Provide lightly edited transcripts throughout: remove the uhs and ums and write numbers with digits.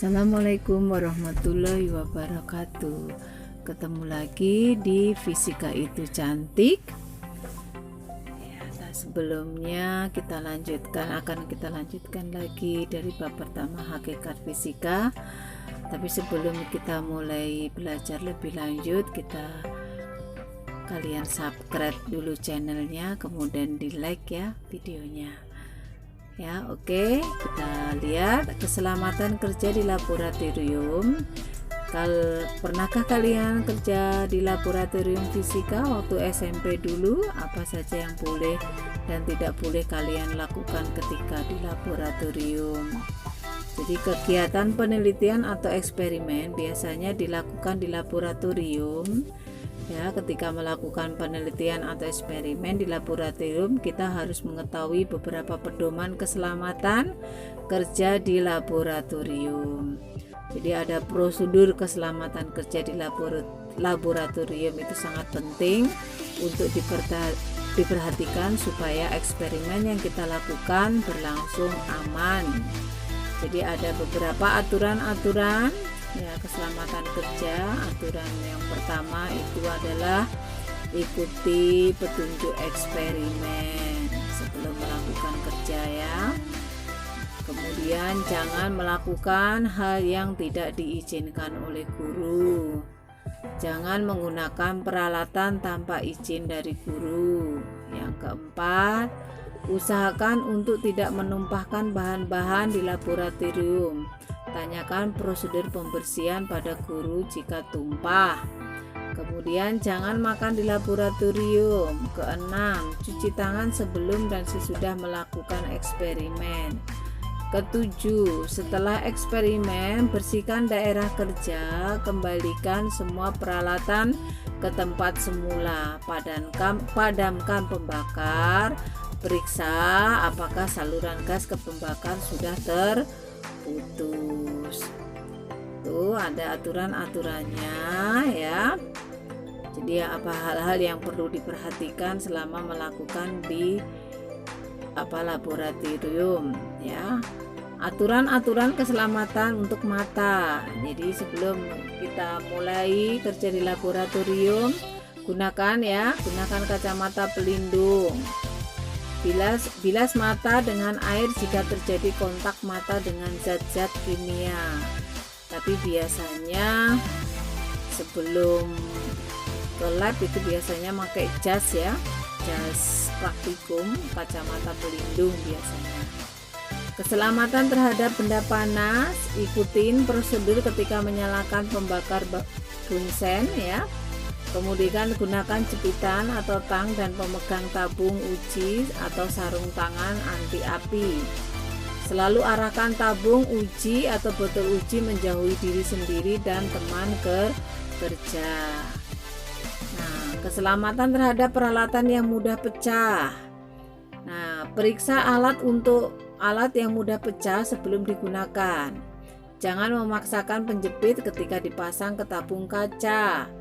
Assalamualaikum warahmatullahi wabarakatuh. Ketemu lagi di Fisika Itu Cantik. Nah, sebelumnya akan kita lanjutkan lagi dari bab pertama hakikat fisika. Tapi sebelum kita mulai belajar lebih lanjut, kalian subscribe dulu channelnya, kemudian di like ya videonya. Ya, oke, kita lihat keselamatan kerja di laboratorium. Pernahkah kalian kerja di laboratorium fisika waktu SMP dulu? Apa saja yang boleh dan tidak boleh kalian lakukan ketika di laboratorium? Jadi kegiatan penelitian atau eksperimen biasanya dilakukan di laboratorium. Ya, ketika melakukan penelitian atau eksperimen di laboratorium, kita harus mengetahui beberapa pedoman keselamatan kerja di laboratorium. Jadi ada prosedur keselamatan kerja di laboratorium, itu sangat penting untuk diperhatikan supaya eksperimen yang kita lakukan berlangsung aman. Jadi ada beberapa aturan-aturan ya keselamatan kerja. Aturan yang pertama itu adalah ikuti petunjuk eksperimen sebelum melakukan kerja ya. Kemudian jangan melakukan hal yang tidak diizinkan oleh guru. Jangan menggunakan peralatan tanpa izin dari guru. Yang keempat, usahakan untuk tidak menumpahkan bahan-bahan di laboratorium. Tanyakan prosedur pembersihan pada guru jika tumpah. Kemudian jangan makan di laboratorium. Keenam, cuci tangan sebelum dan sesudah melakukan eksperimen. Ketujuh, setelah eksperimen bersihkan daerah kerja, kembalikan semua peralatan ke tempat semula, padamkan pembakar, periksa apakah saluran gas ke pembakar sudah terputus. Tuh ada aturan-aturannya ya. Jadi apa hal-hal yang perlu diperhatikan selama melakukan di laboratorium ya. Aturan-aturan keselamatan untuk mata. Jadi sebelum kita mulai kerja di laboratorium, gunakan kacamata pelindung. Bilas mata dengan air jika terjadi kontak mata dengan zat-zat kimia. Tapi biasanya sebelum ke lab itu biasanya pakai jas ya, jas praktikum, kacamata pelindung biasanya. Keselamatan terhadap benda panas, ikutin prosedur ketika menyalakan pembakar bunsen ya. Kemudian gunakan jepitan atau tang dan pemegang tabung uji atau sarung tangan anti api. Selalu arahkan tabung uji atau botol uji menjauhi diri sendiri dan teman kerja. Nah, keselamatan terhadap peralatan yang mudah pecah. Nah, periksa alat yang mudah pecah sebelum digunakan. Jangan memaksakan penjepit ketika dipasang ke tabung kaca.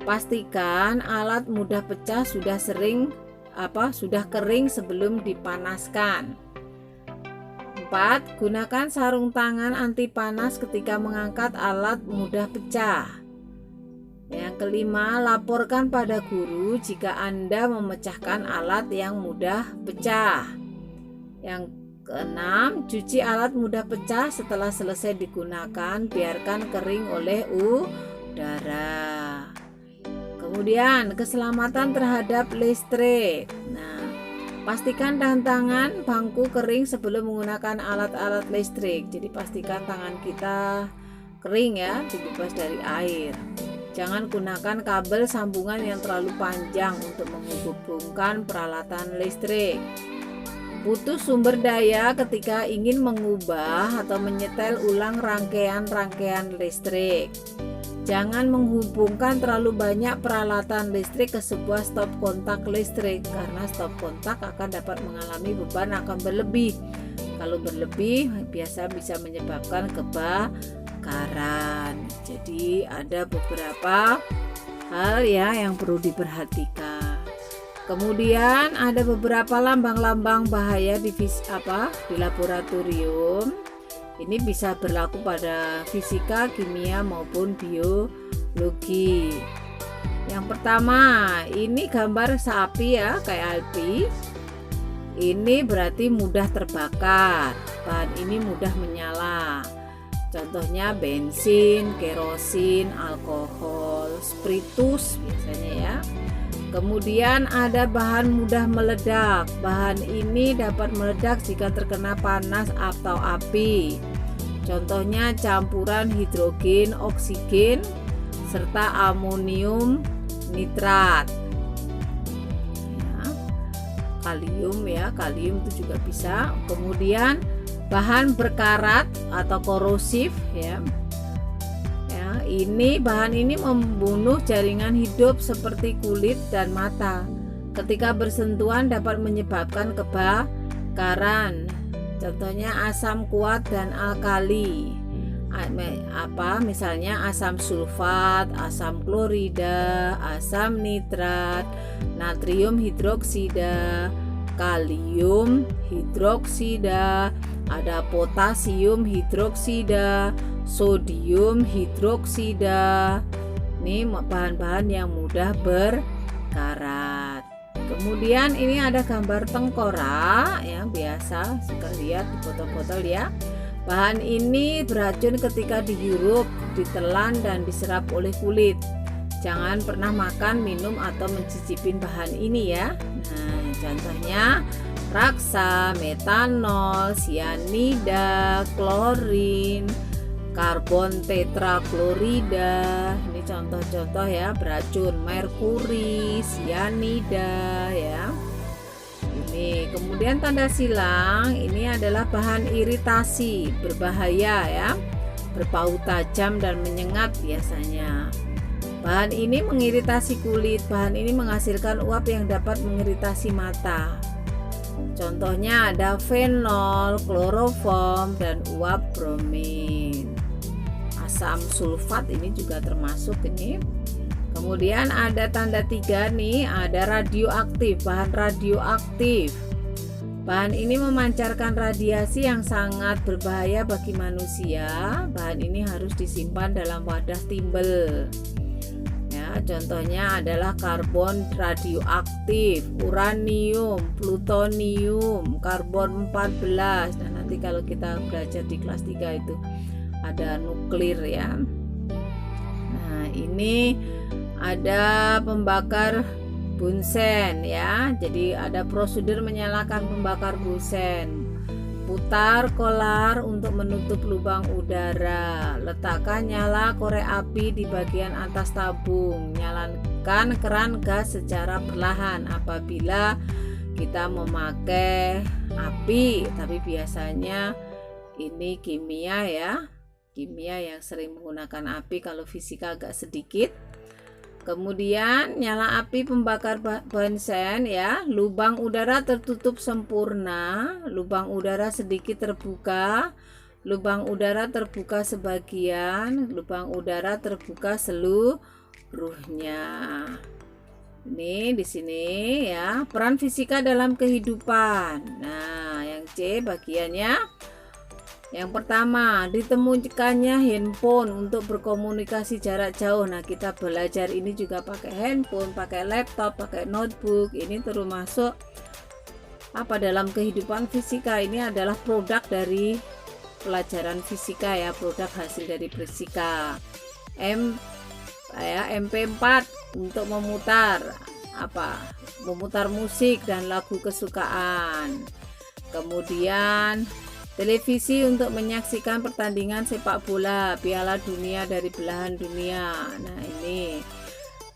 Pastikan alat mudah pecah sudah kering sebelum dipanaskan. 4. Gunakan sarung tangan anti panas ketika mengangkat alat mudah pecah. Yang kelima, laporkan pada guru jika Anda memecahkan alat yang mudah pecah. Yang keenam, cuci alat mudah pecah setelah selesai digunakan, biarkan kering oleh udara. Kemudian keselamatan terhadap listrik. Nah, pastikan tangan bangku kering sebelum menggunakan alat-alat listrik. Jadi pastikan tangan kita kering ya, dibebas dari air. Jangan gunakan kabel sambungan yang terlalu panjang untuk menghubungkan peralatan listrik. Putus sumber daya ketika ingin mengubah atau menyetel ulang rangkaian listrik. Jangan menghubungkan terlalu banyak peralatan listrik ke sebuah stop kontak listrik, karena stop kontak akan dapat mengalami beban akan berlebih. Kalau berlebih biasa bisa menyebabkan kebakaran. Jadi ada beberapa hal ya yang perlu diperhatikan. Kemudian ada beberapa lambang-lambang bahaya di laboratorium. Ini bisa berlaku pada fisika, kimia maupun biologi. Yang pertama, ini gambar sapi ya, kayak api. Ini berarti mudah terbakar. Bahan ini mudah menyala. Contohnya bensin, kerosin, alkohol, spiritus biasanya ya. Kemudian ada bahan mudah meledak. Bahan ini dapat meledak jika terkena panas atau api. Contohnya campuran hidrogen, oksigen, serta amonium nitrat. Ya, kalium ya, kalium itu juga bisa. Kemudian bahan berkarat atau korosif ya. Bahan ini membunuh jaringan hidup seperti kulit dan mata. Ketika bersentuhan dapat menyebabkan kebakaran. Contohnya asam kuat dan alkali. Misalnya asam sulfat, asam klorida, asam nitrat, natrium hidroksida, kalium hidroksida, ada potasium hidroksida, sodium hidroksida. Ini bahan-bahan yang mudah berkarat. Kemudian ini ada gambar tengkorak ya, biasa suka lihat di foto-foto ya. Bahan ini beracun ketika dihirup, ditelan dan diserap oleh kulit. Jangan pernah makan, minum atau mencicipin bahan ini ya. Nah, contohnya raksa, metanol, sianida, klorin, karbon tetraklorida. Ini contoh-contoh ya beracun. Merkuri, sianida ya. Ini kemudian tanda silang, ini adalah bahan iritasi berbahaya ya, berbau tajam dan menyengat biasanya. Bahan ini mengiritasi kulit. Bahan ini menghasilkan uap yang dapat mengiritasi mata. Contohnya ada fenol, kloroform, dan uap bromin. Asam sulfat ini juga termasuk ini. Kemudian ada tanda 3 nih, ada radioaktif, bahan radioaktif. Bahan ini memancarkan radiasi yang sangat berbahaya bagi manusia. Bahan ini harus disimpan dalam wadah timbel. Ya, contohnya adalah karbon radioaktif, uranium, plutonium, karbon 14. Nah, nanti kalau kita belajar di kelas 3 itu ada nuklir ya. Nah, ini ada pembakar bunsen ya. Jadi ada prosedur menyalakan pembakar bunsen. Putar kolar untuk menutup lubang udara. Letakkan nyala korek api di bagian atas tabung. Nyalakan keran gas secara perlahan apabila kita memakai api. Tapi biasanya ini kimia ya. Kimia yang sering menggunakan api, kalau fisika agak sedikit. Kemudian nyala api pembakar bunsen ya. Lubang udara tertutup sempurna, lubang udara sedikit terbuka, lubang udara terbuka sebagian, lubang udara terbuka seluruhnya. Ini di sini ya, peran fisika dalam kehidupan. Nah, yang C bagiannya. Yang pertama, ditemukannya handphone untuk berkomunikasi jarak jauh. Nah, kita belajar ini juga pakai handphone, pakai laptop, pakai notebook. Ini termasuk dalam kehidupan fisika. Ini adalah produk dari pelajaran fisika ya, produk hasil dari fisika. MP4 untuk memutar memutar musik dan lagu kesukaan. Kemudian televisi untuk menyaksikan pertandingan sepak bola Piala Dunia dari belahan dunia. Nah, ini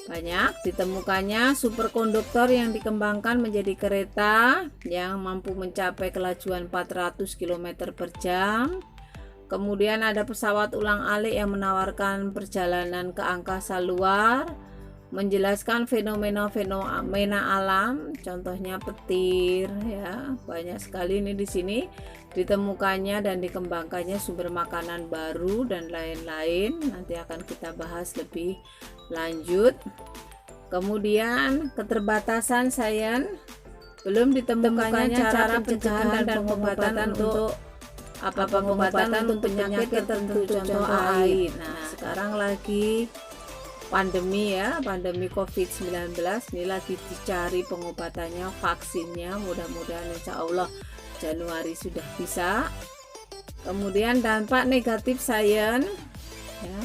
banyak ditemukannya superkonduktor yang dikembangkan menjadi kereta yang mampu mencapai kelajuan 400 km per jam. Kemudian ada pesawat ulang-alik yang menawarkan perjalanan ke angkasa luar, menjelaskan fenomena alam, contohnya petir ya. Banyak sekali ini di sini ditemukannya dan dikembangkannya sumber makanan baru dan lain-lain. Nanti akan kita bahas lebih lanjut. Kemudian keterbatasan sains, belum ditemukannya cara pencegahan dan pengobatan untuk pengobatan untuk penyakit tertentu, contoh AIDS. Nah, sekarang lagi pandemi ya, pandemi COVID-19, ini lagi dicari pengobatannya, vaksinnya, mudah-mudahan insya Allah Januari sudah bisa. Kemudian dampak negatif sains ya,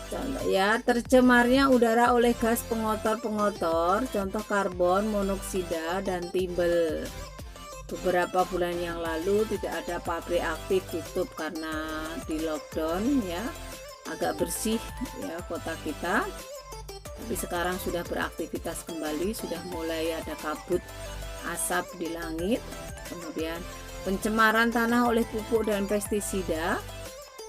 contoh ya, tercemarnya udara oleh gas pengotor-pengotor, contoh karbon monoksida dan timbel. Beberapa bulan yang lalu tidak ada pabrik aktif, tutup karena di lockdown ya, agak bersih ya kota kita. Tapi sekarang sudah beraktivitas kembali, sudah mulai ada kabut asap di langit. Kemudian pencemaran tanah oleh pupuk dan pestisida.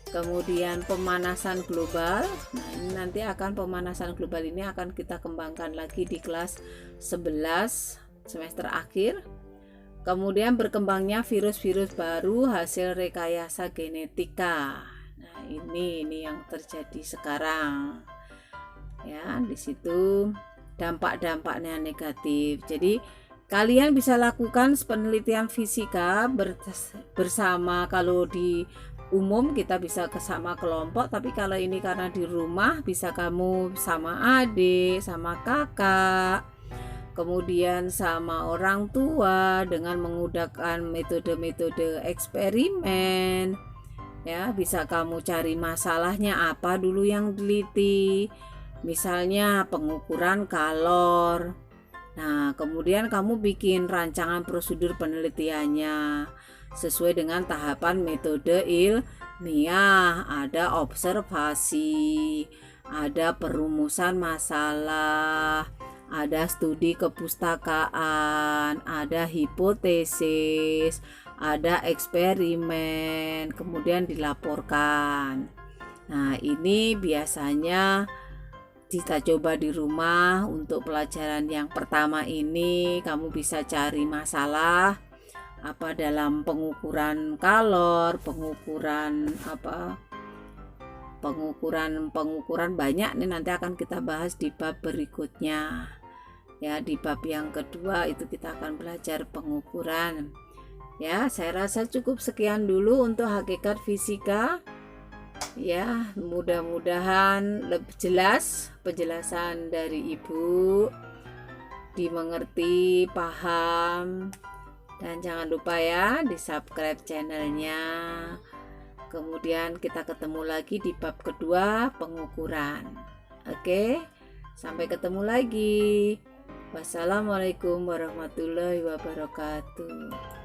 Kemudian pemanasan global. Nah, ini nanti akan pemanasan global ini akan kita kembangkan lagi di kelas 11 semester akhir. Kemudian berkembangnya virus-virus baru hasil rekayasa genetika. Nah, ini yang terjadi sekarang. Ya, di situ dampak-dampaknya negatif. Jadi kalian bisa lakukan penelitian fisika bersama. Kalau di umum kita bisa sama kelompok, tapi kalau ini karena di rumah bisa kamu sama adik, sama kakak, kemudian sama orang tua dengan menggunakan metode-metode eksperimen ya. Bisa kamu cari masalahnya apa dulu yang teliti, misalnya pengukuran kalor. Nah, kemudian kamu bikin rancangan prosedur penelitiannya sesuai dengan tahapan metode ilmiah. Ada observasi, ada perumusan masalah, ada studi kepustakaan, ada hipotesis, ada eksperimen, kemudian dilaporkan. Nah, ini biasanya kita coba di rumah. Untuk pelajaran yang pertama ini kamu bisa cari masalah apa dalam pengukuran kalor, pengukuran banyak nih, nanti akan kita bahas di bab berikutnya. Ya, di bab yang kedua itu kita akan belajar pengukuran. Ya, saya rasa cukup sekian dulu untuk hakikat fisika. Ya, mudah-mudahan lebih jelas penjelasan dari Ibu, dimengerti, paham, dan jangan lupa ya di subscribe channelnya. Kemudian kita ketemu lagi di bab kedua, pengukuran. Oke, sampai ketemu lagi. Wassalamualaikum warahmatullahi wabarakatuh.